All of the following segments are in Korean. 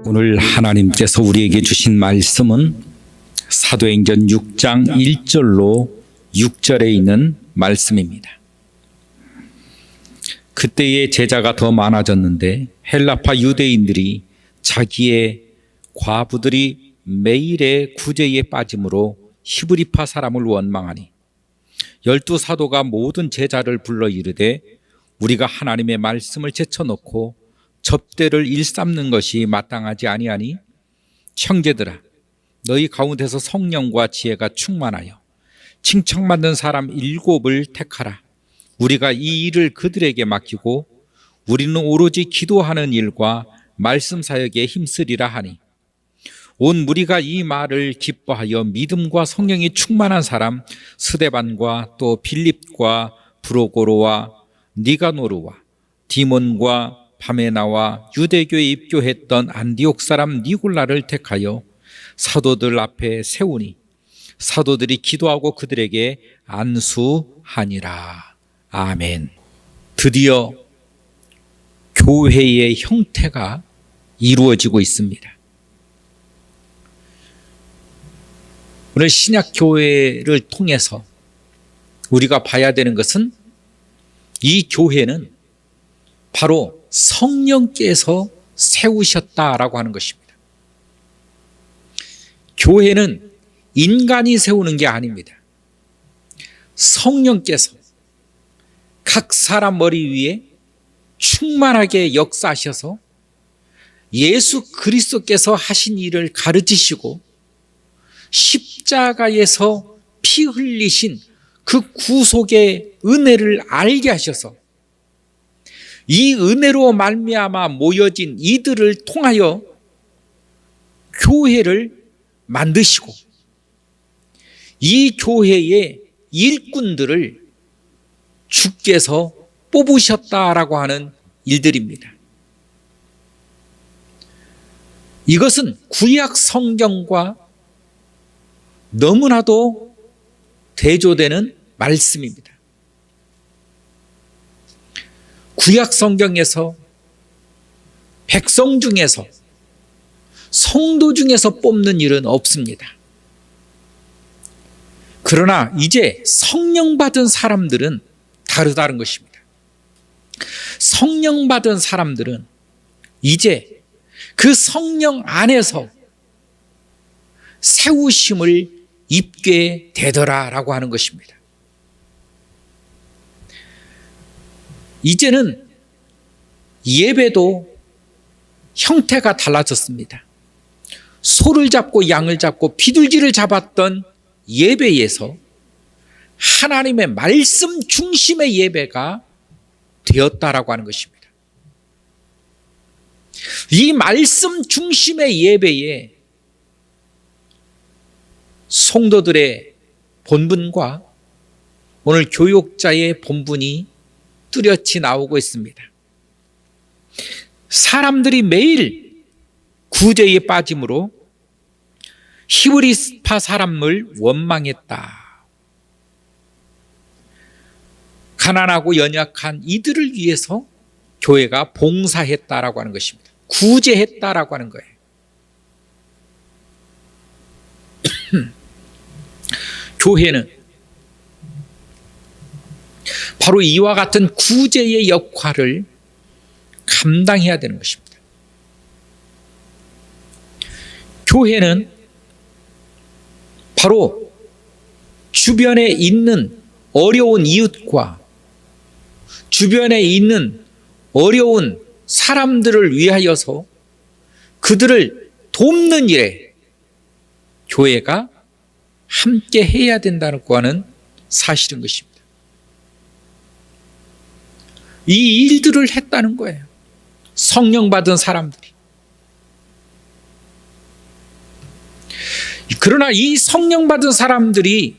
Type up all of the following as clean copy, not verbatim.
오늘 하나님께서 우리에게 주신 말씀은 사도행전 6장 1절로 6절에 있는 말씀입니다. 그때의 제자가 더 많아졌는데 헬라파 유대인들이 자기의 과부들이 매일의 구제에 빠짐으로 히브리파 사람을 원망하니 12사도가 모든 제자를 불러 이르되 우리가 하나님의 말씀을 제쳐놓고 접대를 일삼는 것이 마땅하지 아니하니 형제들아 너희 가운데서 성령과 지혜가 충만하여 칭찬받는 사람 7을 택하라. 우리가 이 일을 그들에게 맡기고 우리는 오로지 기도하는 일과 말씀 사역에 힘쓰리라 하니 온 무리가 이 말을 기뻐하여 믿음과 성령이 충만한 사람 스데반과 또 빌립과 브로고로와 니가노르와 디몬과 바메나와 유대교에 입교했던 안디옥 사람 니골라를 택하여 사도들 앞에 세우니 사도들이 기도하고 그들에게 안수하니라. 아멘. 드디어 교회의 형태가 이루어지고 있습니다. 오늘 신약교회를 통해서 우리가 봐야 되는 것은 이 교회는 바로 성령께서 세우셨다라고 하는 것입니다. 교회는 인간이 세우는 게 아닙니다. 성령께서 각 사람 머리 위에 충만하게 역사하셔서 예수 그리스도께서 하신 일을 가르치시고 십자가에서 피 흘리신 그 구속의 은혜를 알게 하셔서 이 은혜로 말미암아 모여진 이들을 통하여 교회를 만드시고 이 교회의 일꾼들을 주께서 뽑으셨다라고 하는 일들입니다. 이것은 구약 성경과 너무나도 대조되는 말씀입니다. 구약 성경에서 백성 중에서 성도 중에서 뽑는 일은 없습니다. 그러나 이제 성령 받은 사람들은 다르다는 것입니다. 성령 받은 사람들은 이제 그 성령 안에서 세우심을 입게 되더라라고 하는 것입니다. 이제는 예배도 형태가 달라졌습니다. 소를 잡고 양을 잡고 비둘기를 잡았던 예배에서 하나님의 말씀 중심의 예배가 되었다라고 하는 것입니다. 이 말씀 중심의 예배에 성도들의 본분과 오늘 교육자의 본분이 뚜렷이 나오고 있습니다. 사람들이 매일 구제에 빠짐으로 히브리파 사람을 원망했다. 가난하고 연약한 이들을 위해서 교회가 봉사했다라고 하는 것입니다. 구제했다라고 하는 거예요. 교회는 바로 이와 같은 구제의 역할을 감당해야 되는 것입니다. 교회는 바로 주변에 있는 어려운 이웃과 주변에 있는 어려운 사람들을 위하여서 그들을 돕는 일에 교회가 함께 해야 된다는 거는 사실인 것입니다. 이 일들을 했다는 거예요. 성령 받은 사람들이. 그러나 이 성령 받은 사람들이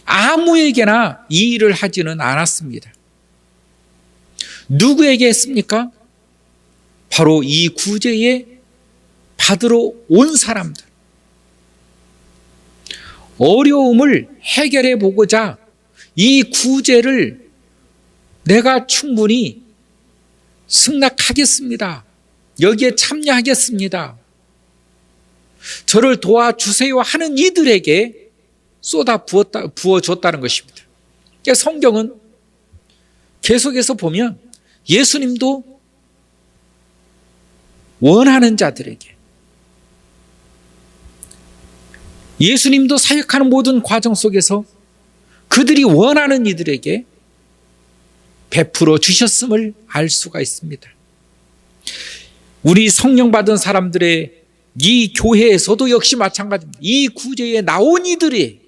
아무에게나 이 일을 하지는 않았습니다. 누구에게 했습니까? 바로 이 구제에 받으러 온 사람들, 어려움을 해결해 보고자 이 구제를 내가 충분히 승낙하겠습니다. 여기에 참여하겠습니다. 저를 도와주세요 하는 이들에게 쏟아 부어줬다는 것입니다. 그러니까 성경은 계속해서 보면 예수님도 원하는 자들에게, 예수님도 사역하는 모든 과정 속에서 그들이 원하는 이들에게 베풀어 주셨음을 알 수가 있습니다. 우리 성령 받은 사람들의 이 교회에서도 역시 마찬가지입니다. 이 구제에 나온 이들에게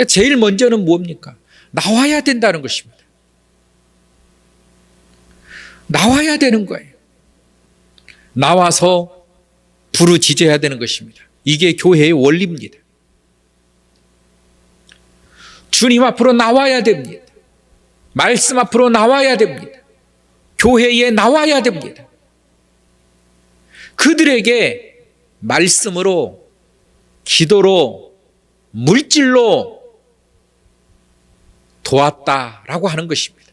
제일 먼저는 뭡니까? 나와야 된다는 것입니다. 나와야 되는 거예요. 나와서 부르짖어야 되는 것입니다. 이게 교회의 원리입니다. 주님 앞으로 나와야 됩니다. 말씀 앞으로 나와야 됩니다. 교회에 나와야 됩니다. 그들에게 말씀으로, 기도로, 물질로 도왔다라고 하는 것입니다.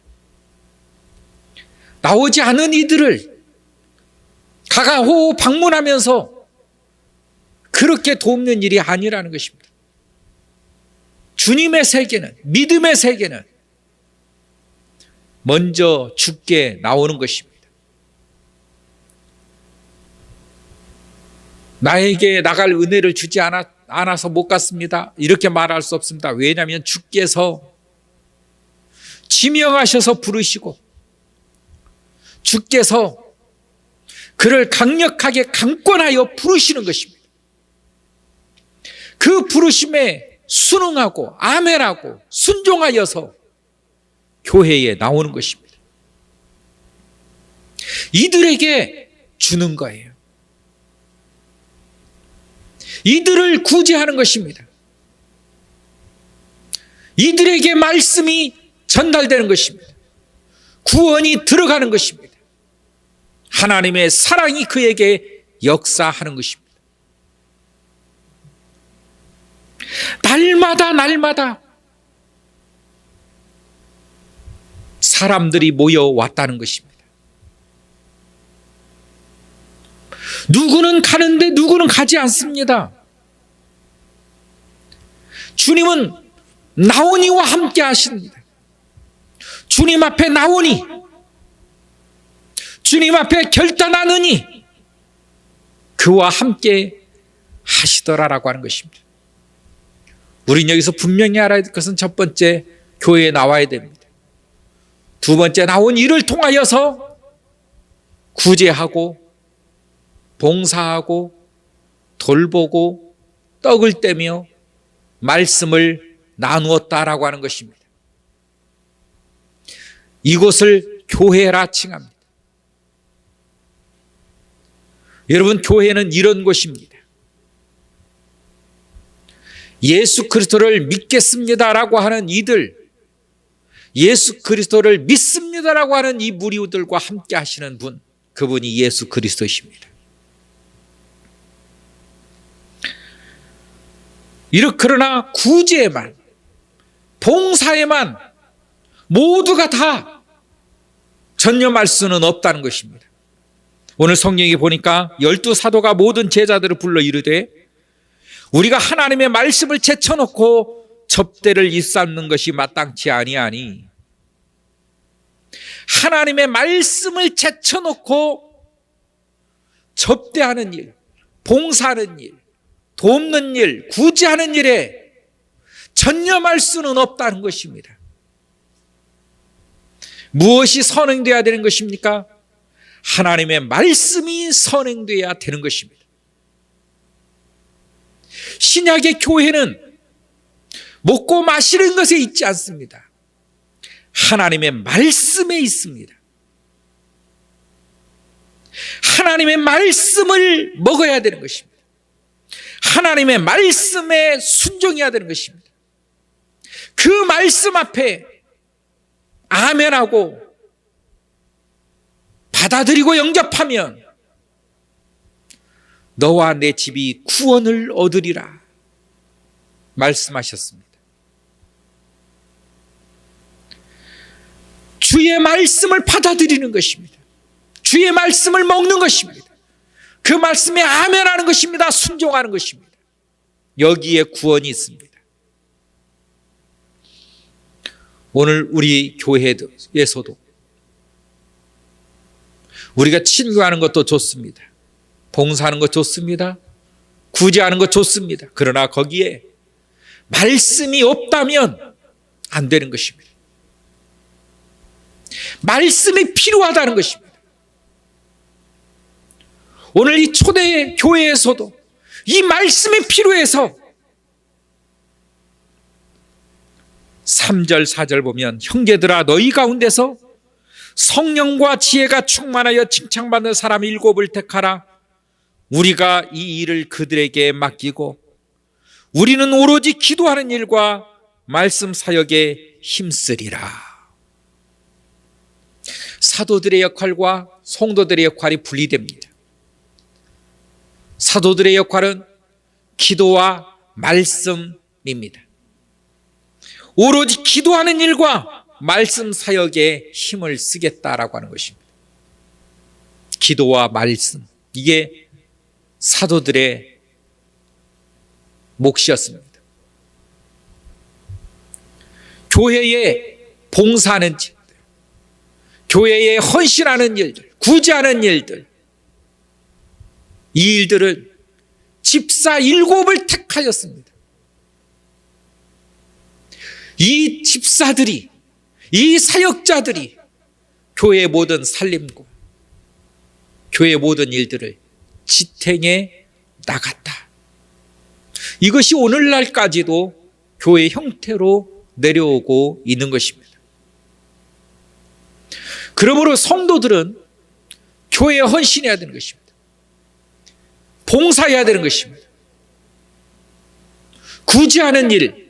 나오지 않은 이들을 가가호 방문하면서 그렇게 돕는 일이 아니라는 것입니다. 주님의 세계는, 믿음의 세계는 먼저 주께 나오는 것입니다. 나에게 나갈 은혜를 주지 않아서 못 갔습니다. 이렇게 말할 수 없습니다. 왜냐하면 주께서 지명하셔서 부르시고 주께서 그를 강력하게 강권하여 부르시는 것입니다. 그 부르심에 순응하고 아멘하고 순종하여서 교회에 나오는 것입니다. 이들에게 주는 거예요. 이들을 구제하는 것입니다. 이들에게 말씀이 전달되는 것입니다. 구원이 들어가는 것입니다. 하나님의 사랑이 그에게 역사하는 것입니다. 날마다 사람들이 모여왔다는 것입니다. 누구는 가는데 누구는 가지 않습니다. 주님은 나오니와 함께 하십니다. 주님 앞에 나오니, 주님 앞에 결단하느니 그와 함께 하시더라라고 하는 것입니다. 우린 여기서 분명히 알아야 될 것은 첫 번째, 교회에 나와야 됩니다. 두 번째, 나온 일을 통하여서 구제하고 봉사하고 돌보고 떡을 떼며 말씀을 나누었다라고 하는 것입니다. 이곳을 교회라 칭합니다. 여러분, 교회는 이런 곳입니다. 예수 그리스도를 믿겠습니다라고 하는 이들, 예수 그리스도를 믿습니다라고 하는 이 무리들과 함께 하시는 분, 그분이 예수 그리스도이십니다. 그러나 구제에만, 봉사에만 모두가 다 전념할 수는 없다는 것입니다. 오늘 성경에 보니까 12사도가 모든 제자들을 불러 이르되 우리가 하나님의 말씀을 제쳐놓고 접대를 일삼는 것이 마땅치 아니하니, 하나님의 말씀을 제쳐놓고 접대하는 일, 봉사하는 일, 돕는 일, 구제하는 일에 전념할 수는 없다는 것입니다. 무엇이 선행되어야 되는 것입니까? 하나님의 말씀이 선행되어야 되는 것입니다. 신약의 교회는 먹고 마시는 것에 있지 않습니다. 하나님의 말씀에 있습니다. 하나님의 말씀을 먹어야 되는 것입니다. 하나님의 말씀에 순종해야 되는 것입니다. 그 말씀 앞에 아멘하고 받아들이고 영접하면 너와 내 집이 구원을 얻으리라 말씀하셨습니다. 주의 말씀을 받아들이는 것입니다. 주의 말씀을 먹는 것입니다. 그 말씀에 아멘하는 것입니다. 순종하는 것입니다. 여기에 구원이 있습니다. 오늘 우리 교회에서도 우리가 친구하는 것도 좋습니다. 봉사하는 것 좋습니다. 구제하는 것 좋습니다. 그러나 거기에 말씀이 없다면 안 되는 것입니다. 말씀이 필요하다는 것입니다. 오늘 이 초대 교회에서도 이 말씀이 필요해서 3절 4절 보면 형제들아 너희 가운데서 성령과 지혜가 충만하여 칭찬받는 사람 7을 택하라. 우리가 이 일을 그들에게 맡기고 우리는 오로지 기도하는 일과 말씀 사역에 힘쓰리라. 사도들의 역할과 성도들의 역할이 분리됩니다. 사도들의 역할은 기도와 말씀입니다. 오로지 기도하는 일과 말씀 사역에 힘을 쓰겠다라고 하는 것입니다. 기도와 말씀, 이게 사도들의 몫이었습니다. 교회에 봉사하는 일들, 교회에 헌신하는 일들, 구제하는 일들, 이 일들을 집사 7을 택하였습니다. 이 집사들이, 이 사역자들이 교회의 모든 살림과 교회의 모든 일들을 지탱해 나갔다. 이것이 오늘날까지도 교회 형태로 내려오고 있는 것입니다. 그러므로 성도들은 교회에 헌신해야 되는 것입니다. 봉사해야 되는 것입니다. 구제하는 일,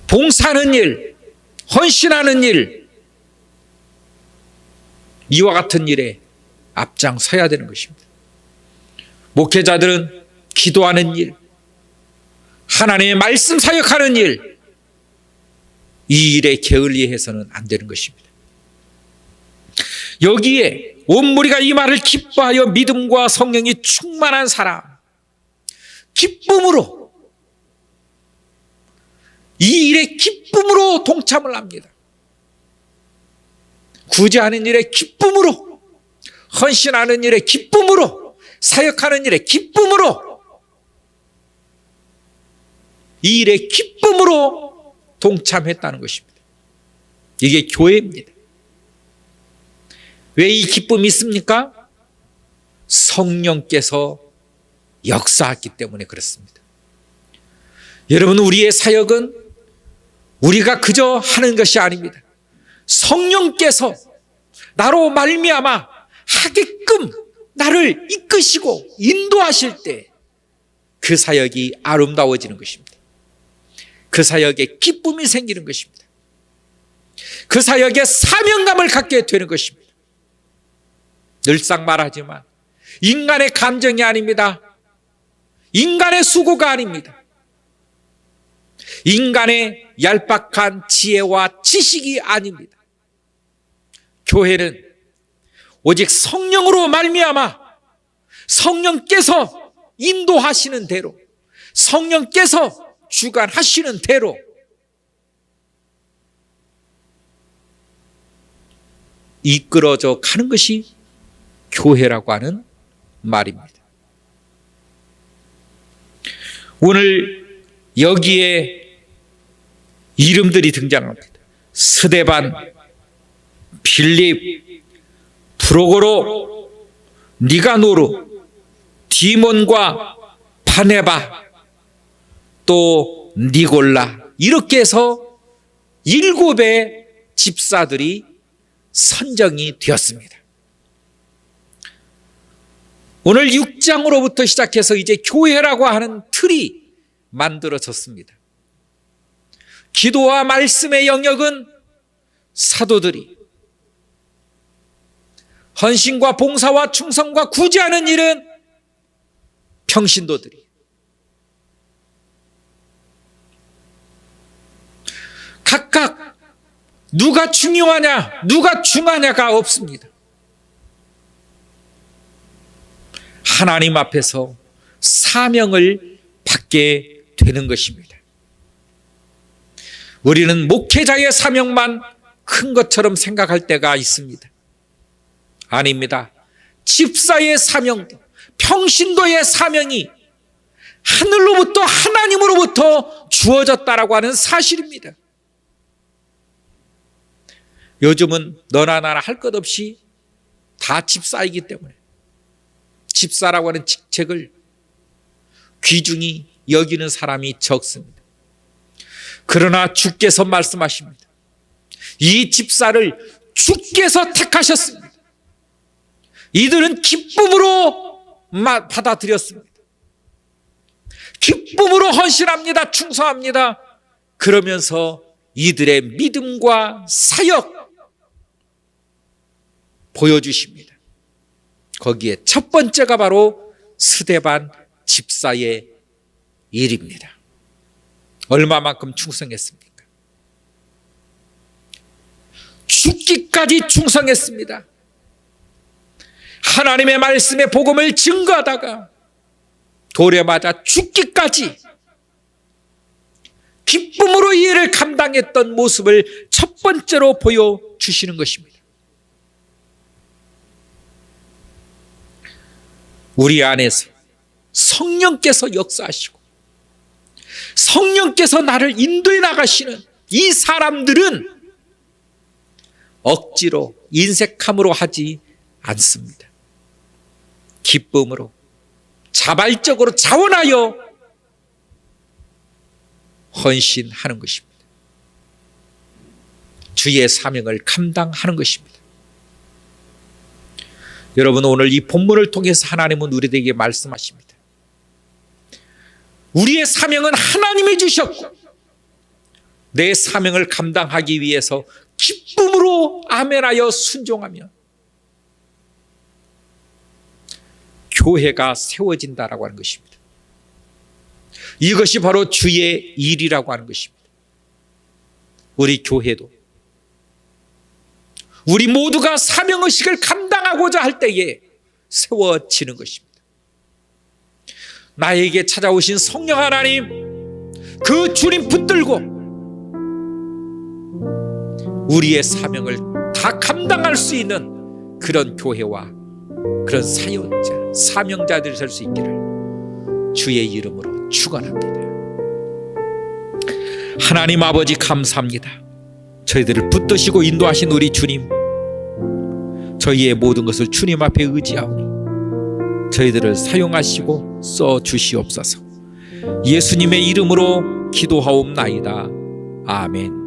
봉사하는 일, 헌신하는 일, 이와 같은 일에 앞장서야 되는 것입니다. 목회자들은 기도하는 일, 하나님의 말씀 사역하는 일, 이 일에 게을리해서는 안 되는 것입니다. 여기에 온 무리가 이 말을 기뻐하여 믿음과 성령이 충만한 사람, 기쁨으로, 이 일에 기쁨으로 동참을 합니다. 구제하는 일에 기쁨으로, 헌신하는 일에 기쁨으로, 사역하는 일에 기쁨으로, 이 일에 기쁨으로 동참했다는 것입니다. 이게 교회입니다. 왜 이 기쁨이 있습니까? 성령께서 역사했기 때문에 그렇습니다. 여러분, 우리의 사역은 우리가 그저 하는 것이 아닙니다. 성령께서 나로 말미암아 하게끔 나를 이끄시고 인도하실 때 그 사역이 아름다워지는 것입니다. 그 사역에 기쁨이 생기는 것입니다. 그 사역에 사명감을 갖게 되는 것입니다. 늘상 말하지만 인간의 감정이 아닙니다. 인간의 수고가 아닙니다. 인간의 얄팍한 지혜와 지식이 아닙니다. 교회는 오직 성령으로 말미암아 성령께서 인도하시는 대로, 성령께서 주관하시는 대로 이끌어져 가는 것이 교회라고 하는 말입니다. 오늘 여기에 이름들이 등장합니다. 스데반, 빌립, 프로고로, 니가노르, 디몬과 바네바, 또 니골라, 이렇게 해서 7의 집사들이 선정이 되었습니다. 오늘 6장으로부터 시작해서 이제 교회라고 하는 틀이 만들어졌습니다. 기도와 말씀의 영역은 사도들이, 헌신과 봉사와 충성과 구제하는 일은 평신도들이, 각각 누가 중요하냐 누가 중하냐가 없습니다. 하나님 앞에서 사명을 받게 되는 것입니다. 우리는 목회자의 사명만 큰 것처럼 생각할 때가 있습니다. 아닙니다. 집사의 사명도, 평신도의 사명이 하늘로부터, 하나님으로부터 주어졌다라고 하는 사실입니다. 요즘은 너나 나나 할 것 없이 다 집사이기 때문에 집사라고 하는 직책을 귀중히 여기는 사람이 적습니다. 그러나 주께서 말씀하십니다. 이 집사를 주께서 택하셨습니다. 이들은 기쁨으로 받아들였습니다. 기쁨으로 헌신합니다. 충성합니다. 그러면서 이들의 믿음과 사역 보여주십니다. 거기에 첫 번째가 바로 스데반 집사의 일입니다. 얼마만큼 충성했습니까? 죽기까지 충성했습니다. 하나님의 말씀의 복음을 증거하다가 돌에 맞아 죽기까지 기쁨으로 이 일을 감당했던 모습을 첫 번째로 보여주시는 것입니다. 우리 안에서 성령께서 역사하시고 성령께서 나를 인도해 나가시는 이 사람들은 억지로 인색함으로 하지 않습니다. 기쁨으로 자발적으로 자원하여 헌신하는 것입니다. 주의 사명을 감당하는 것입니다. 여러분, 오늘 이 본문을 통해서 하나님은 우리에게 말씀하십니다. 우리의 사명은 하나님이 주셨고 내 사명을 감당하기 위해서 기쁨으로 아멘하여 순종하며 교회가 세워진다라고 하는 것입니다. 이것이 바로 주의 일이라고 하는 것입니다. 우리 교회도 우리 모두가 사명의식을 감당하고자 할 때에 세워지는 것입니다. 나에게 찾아오신 성령 하나님, 그 주님 붙들고 우리의 사명을 다 감당할 수 있는 그런 교회와 그런 사역자, 사명자들이 될 수 있기를 주의 이름으로 축원합니다. 하나님 아버지 감사합니다. 저희들을 붙드시고 인도하신 우리 주님, 저희의 모든 것을 주님 앞에 의지하오니 저희들을 사용하시고 써주시옵소서. 예수님의 이름으로 기도하옵나이다. 아멘.